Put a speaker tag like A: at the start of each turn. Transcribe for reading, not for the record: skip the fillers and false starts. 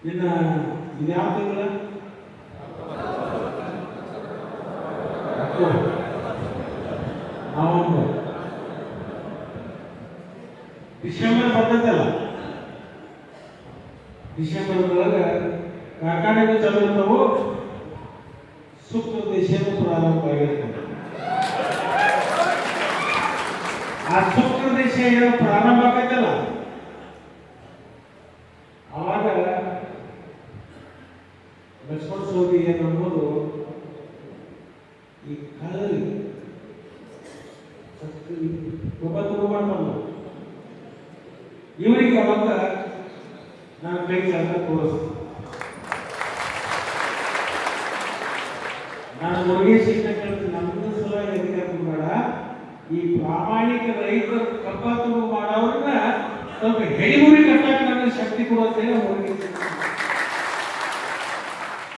A: ಇನ್ನು ಇನ್ಯಾವ ತಿಂಗಳ ನವೆಂಬರ್ ಡಿಸೆಂಬರ್ ಬರ್ತೈತಲ್ಲ, ಡಿಸೆಂಬರ್ದೊಳಗೆ ಕಾರ್ಖಾನೆಗಳು ಚಾಲು ಇರ್ತಾವು, ಸೂಕ್ತ ದೇಶನೂ ಪ್ರಾರಂಭ ಆಗಿರ್ತದೆ. ಆ ಸೂಕ್ತ ದೇಶ ಏನೋ ಪ್ರಾರಂಭ ಆಗೈತಲ್ಲ, ಅವಾಗ ಲಕ್ಷ್ಮಣ ಸವದಿ ಏನನ್ನೋದು ಈ ಕಳ್ಳರಿಗೆ ಮಾಡ್ತಾನ ಇವರಿಗೆ ಅವಾಗ ನಾನು ಕೈ ಚಾಲ ತೋರಿಸ್ತೀನಿ. ನಾನು ಮುರುಗೇಶ್ ಶಿಕ್ಷಣ ಕೇಳ್ತೀನಿ, ನಮ್ದು ಸಲ ಎದಕ್ಕೆ ಬೇಡ, ಈ ಪ್ರಾಮಾಣಿಕ ರೈತರು ಕಬ್ಬ ತುಂಬ ಮಾಡೋರನ್ನ ಸ್ವಲ್ಪ ಹೆಡಿಗುರಿ ಕಟ್ಟಾಕ ನನಗೆ ಶಕ್ತಿ ಕೊಡುತ್ತೆ ಮುರುಗೇಶ್